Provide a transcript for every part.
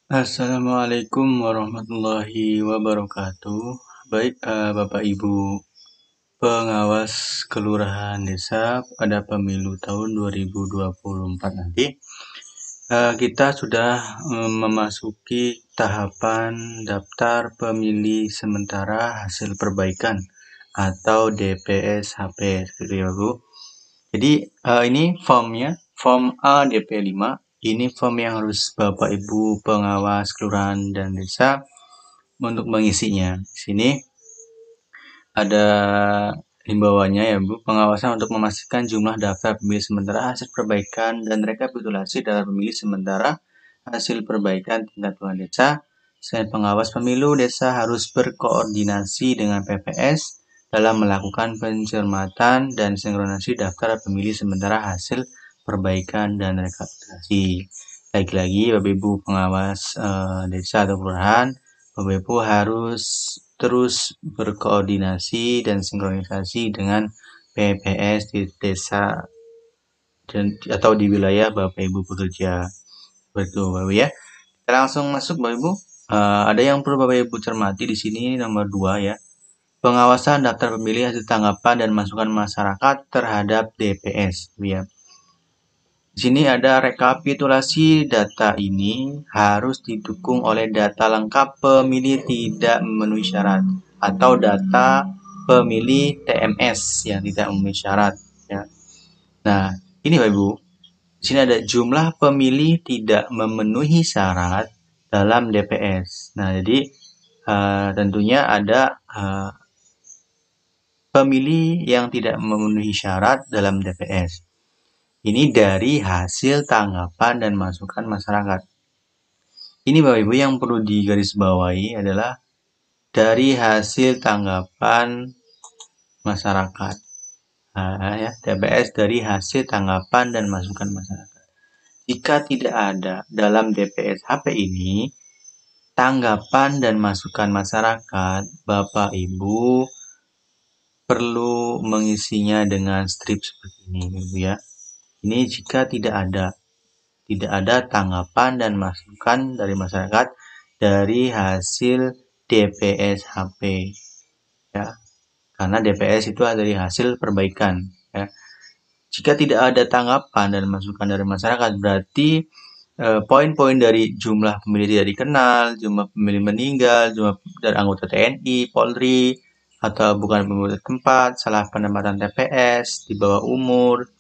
Assalamualaikum warahmatullahi wabarakatuh. Baik, Bapak Ibu pengawas kelurahan desa pada pemilu tahun 2024 nanti, kita sudah memasuki tahapan daftar pemilih sementara hasil perbaikan atau DPS-HP, seperti itu ya Bu. Jadi ini formnya, form A-DP5. Ini form yang harus Bapak Ibu pengawas kelurahan dan desa untuk mengisinya. Di sini ada himbauannya ya Bu, pengawasan untuk memastikan jumlah daftar pemilih sementara hasil perbaikan dan rekapitulasi daftar pemilih sementara hasil perbaikan tingkat kelurahan desa. Selain pengawas pemilu, desa harus berkoordinasi dengan PPS dalam melakukan pencermatan dan sinkronisasi daftar pemilih sementara hasil perbaikan dan rekapitulasi. Lagi-lagi Bapak Ibu pengawas desa atau kelurahan, Bapak Ibu harus terus berkoordinasi dan sinkronisasi dengan PPS di desa atau di wilayah Bapak Ibu bekerja. Betul Bapak Ibu ya. Kita langsung masuk Bapak Ibu. Ada yang perlu Bapak Ibu cermati di sini nomor 2 ya. Pengawasan daftar pemilih hasil tanggapan dan masukan masyarakat terhadap DPS ya. Di sini ada rekapitulasi data ini harus didukung oleh data lengkap pemilih tidak memenuhi syarat atau data pemilih TMS yang tidak memenuhi syarat ya. Nah, ini Bapak Ibu. Di sini ada jumlah pemilih tidak memenuhi syarat dalam DPS. Nah, jadi tentunya ada pemilih yang tidak memenuhi syarat dalam DPS. Ini dari hasil tanggapan dan masukan masyarakat. Ini Bapak Ibu yang perlu digarisbawahi adalah dari hasil tanggapan masyarakat. Nah, ya, DPS dari hasil tanggapan dan masukan masyarakat. Jika tidak ada dalam DPS HP ini, tanggapan dan masukan masyarakat, Bapak Ibu perlu mengisinya dengan strip seperti ini, Ibu ya. Ini jika tidak ada tanggapan dan masukan dari masyarakat dari hasil DPS HP ya, karena DPS itu dari hasil perbaikan ya. Jika tidak ada tanggapan dan masukan dari masyarakat, berarti poin-poin dari jumlah pemilih tidak dikenal, jumlah pemilih meninggal, jumlah dari anggota TNI, Polri, atau bukan pemilih tempat, salah penempatan TPS, di bawah umur,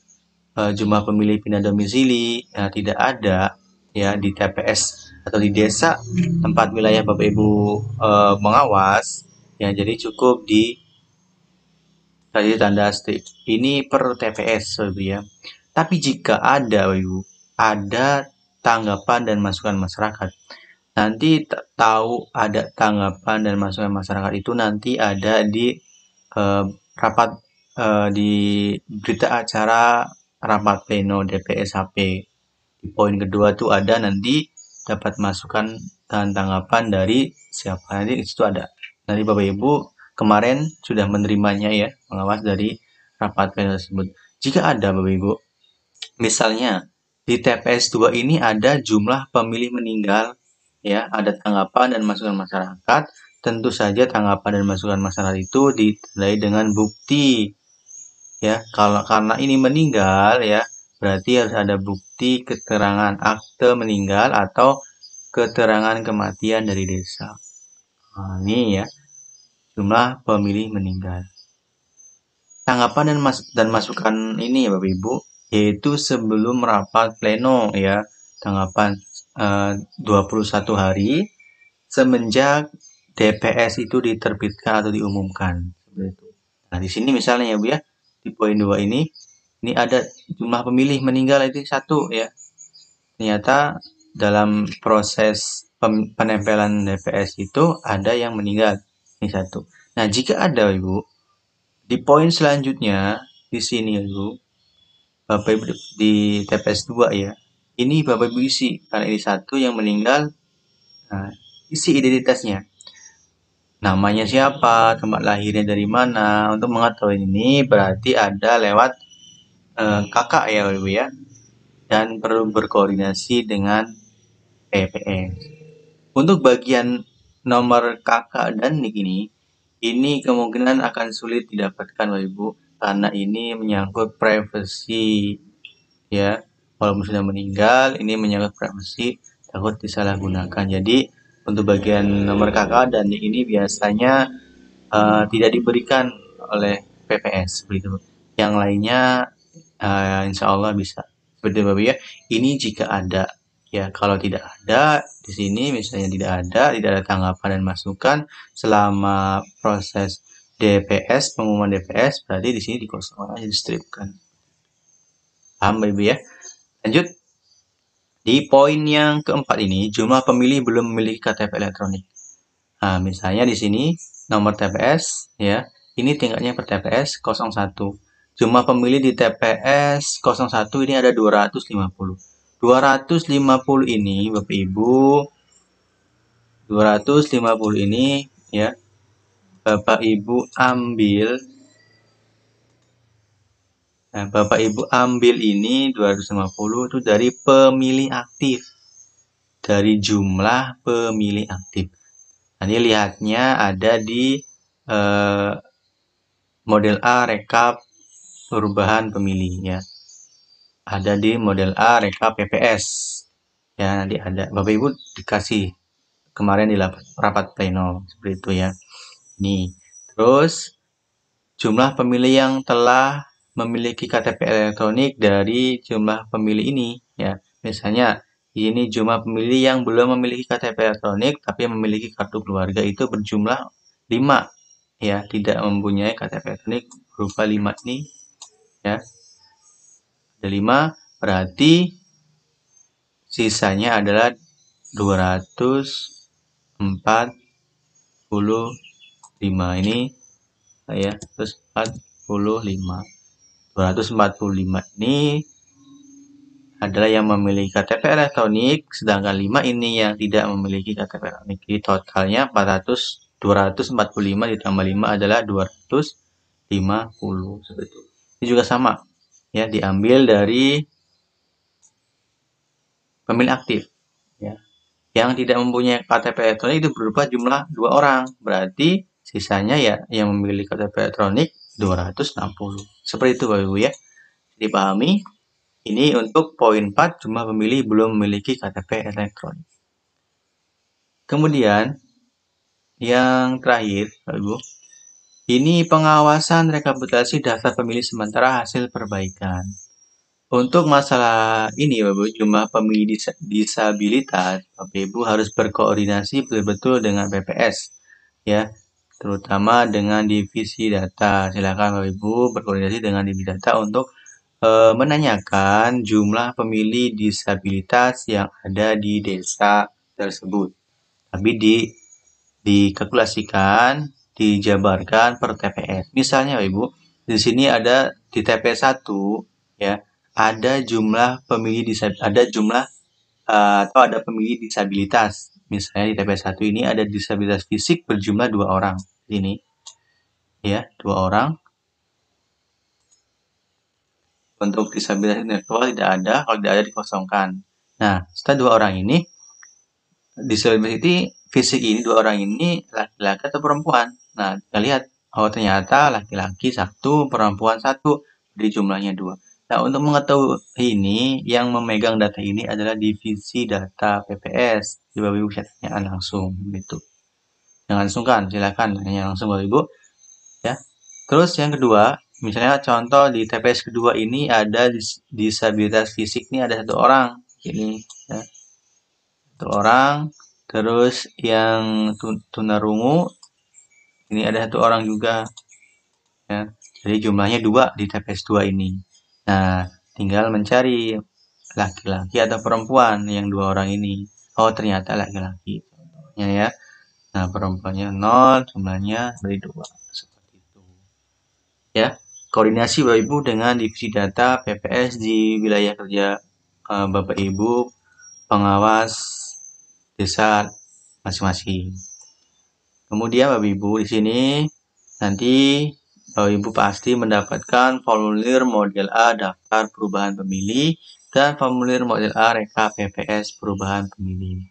jumlah pemilih pindah domisili tidak ada ya di TPS atau di desa tempat wilayah Bapak Ibu mengawas ya, jadi cukup di tadi tanda strip ini per TPS Bapak ya. Tapi jika ada Bapak Ibu ada tanggapan dan masukan masyarakat, nanti tahu ada tanggapan dan masukan masyarakat itu nanti ada di rapat di berita acara rapat pleno DPS HP. Di poin kedua tuh ada nanti dapat masukan dan tanggapan dari siapa, nanti di situ ada. Nanti Bapak Ibu kemarin sudah menerimanya ya, pengawas dari rapat pleno tersebut. Jika ada Bapak Ibu, misalnya di TPS 2 ini ada jumlah pemilih meninggal ya, ada tanggapan dan masukan masyarakat. Tentu saja tanggapan dan masukan masyarakat itu ditandai dengan bukti ya. Kalau karena ini meninggal ya, berarti harus ada bukti keterangan akte meninggal atau keterangan kematian dari desa. Nah, ini ya jumlah pemilih meninggal. Tanggapan dan masukan ini ya Bapak Ibu, yaitu sebelum rapat pleno ya, tanggapan 21 hari semenjak DPS itu diterbitkan atau diumumkan. Nah, di sini misalnya ya Bu ya, di poin 2 ini ada jumlah pemilih meninggal itu 1 ya. Ternyata dalam proses penempelan DPS itu ada yang meninggal. Ini 1. Nah, jika ada Ibu, di poin selanjutnya di sini Ibu, Bapak Ibu di TPS 2 ya. Ini Bapak Ibu isi karena ini 1 yang meninggal. Nah, isi identitasnya. Namanya siapa, tempat lahirnya dari mana. Untuk mengetahui ini berarti ada lewat kakak ya Ibu ya. Dan perlu berkoordinasi dengan PPS. Untuk bagian nomor kakak dan nik ini kemungkinan akan sulit didapatkan Bapak Ibu karena ini menyangkut privasi ya. Walaupun sudah meninggal, ini menyangkut privasi, takut disalahgunakan. Jadi untuk bagian nomor kakak dan nik ini biasanya tidak diberikan oleh PPS begitu. Yang lainnya insya Allah bisa. Seperti Bapak ya. Ini jika ada ya, kalau tidak ada di sini misalnya tidak ada tanggapan dan masukan selama proses DPS, pengumuman DPS, berarti di sini dikosongkan aja, distripkan. Paham Bapak Ibu ya? Lanjut. Di poin yang keempat ini, jumlah pemilih belum memiliki KTP elektronik. Nah, misalnya di sini nomor TPS ya, ini tingkatnya per TPS 01. Jumlah pemilih di TPS 01 ini ada 250. 250 ini Bapak Ibu, 250 ini ya, Bapak Ibu ambil. Nah, Bapak Ibu ambil ini 250 itu dari pemilih aktif. Dari jumlah pemilih aktif. Nanti lihatnya ada di model A rekap perubahan pemilih ya. Ada di model A rekap PPS. Ya, nanti ada. Bapak Ibu dikasih kemarin di rapat pleno seperti itu ya. Nih. Terus jumlah pemilih yang telah memiliki KTP elektronik dari jumlah pemilih ini ya. Misalnya ini jumlah pemilih yang belum memiliki KTP elektronik tapi memiliki kartu keluarga itu berjumlah 5 ya, tidak mempunyai KTP elektronik berupa 5 ini ya. Ada 5, berarti sisanya adalah 245 ini ya, 245. 245 ini adalah yang memiliki KTP elektronik, sedangkan 5 ini yang tidak memiliki KTP elektronik. Jadi totalnya 245 ditambah 5 adalah 250 seperti itu. Ini juga sama ya, diambil dari pemilih aktif ya. Yang tidak mempunyai KTP elektronik itu berupa jumlah 2 orang. Berarti sisanya ya yang memiliki KTP elektronik 260. Seperti itu Bapak Ibu ya. Dipahami? Ini untuk poin 4, jumlah pemilih belum memiliki KTP elektronik. Kemudian yang terakhir Bapak Ibu, ini pengawasan rekapitulasi daftar pemilih sementara hasil perbaikan. Untuk masalah ini Bapak Ibu, jumlah pemilih disabilitas, Bapak Ibu harus berkoordinasi betul-betul dengan PPS ya, terutama dengan divisi data. Silakan Bapak Ibu berkoordinasi dengan divisi data untuk menanyakan jumlah pemilih disabilitas yang ada di desa tersebut. Tapi dikalkulasikan, dijabarkan per TPS. Misalnya Ibu, di sini ada di TPS 1 ya, ada jumlah pemilih disabilitas, ada jumlah atau ada pemilih disabilitas. Misalnya di TPS 1 ini ada disabilitas fisik berjumlah 2 orang. Ini ya, 2 orang. Untuk disabilitas intelektual tidak ada, kalau tidak ada dikosongkan. Nah, setelah 2 orang ini, disabilitas fisik ini 2 orang ini laki-laki atau perempuan. Nah, kita lihat, oh ternyata laki-laki 1, perempuan 1, jadi jumlahnya 2. Nah, untuk mengetahui ini, yang memegang data ini adalah divisi data PPS. Jadi Bapak Ibu bisa tanya langsung gitu. Jangan sungkan, silakan tanya langsung Bapak Ibu. Ya. Terus yang kedua, misalnya contoh di TPS kedua ini ada disabilitas fisik nih ada 1 orang. Ini ya. 1 orang. Terus yang tunarungu ini ada 1 orang juga. Ya. Jadi jumlahnya 2 di TPS 2 ini. Nah, tinggal mencari laki-laki atau perempuan yang 2 orang ini. Oh, ternyata laki-laki. Ya. Nah, perempuannya 0, jumlahnya dari 2. Seperti itu. Ya, koordinasi Bapak Ibu dengan divisi data PPS di wilayah kerja Bapak Ibu pengawas desa masing-masing. Kemudian Bapak Ibu di sini nanti Bapak Ibu pasti mendapatkan formulir model A daftar perubahan pemilih dan formulir model A rekap PPS perubahan pemilih.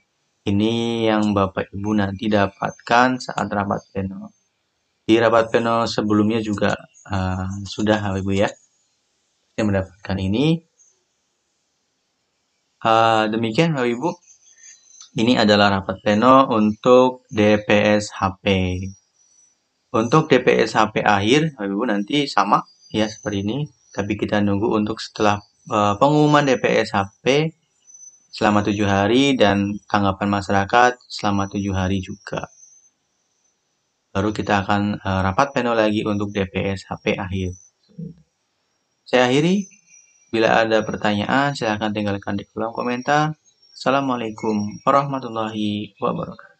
Ini yang Bapak Ibu nanti dapatkan saat rapat pleno. Di rapat pleno sebelumnya juga sudah Bapak Ibu ya yang mendapatkan ini. Demikian Bapak Ibu. Ini adalah rapat pleno untuk DPS HP. Untuk DPS HP akhir, Bapak Ibu nanti sama ya seperti ini. Tapi kita nunggu untuk setelah pengumuman DPS HP selama 7 hari dan tanggapan masyarakat selama 7 hari juga. Baru kita akan rapat pleno lagi untuk DPS HP akhir. Saya akhiri. Bila ada pertanyaan, silahkan tinggalkan di kolom komentar. Assalamualaikum warahmatullahi wabarakatuh.